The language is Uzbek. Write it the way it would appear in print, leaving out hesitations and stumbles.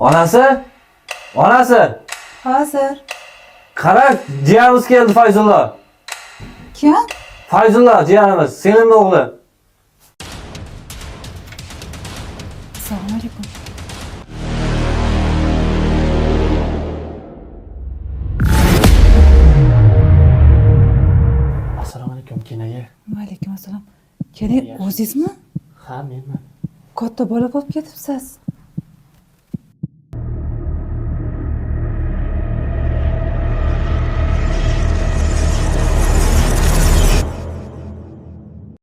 Onasi? Onasi! Hozir. Qara, jiyanimiz keldi Fayzullo. Kim? Fayzullo jiyanimiz, singlimning o'g'li. Assalomu alaykum. Assalomu alaykum, kenaga. Va alaykum assalom. Keling, o'zingizmi? Ha, menman. Katta bola bo'lib ketibsiz.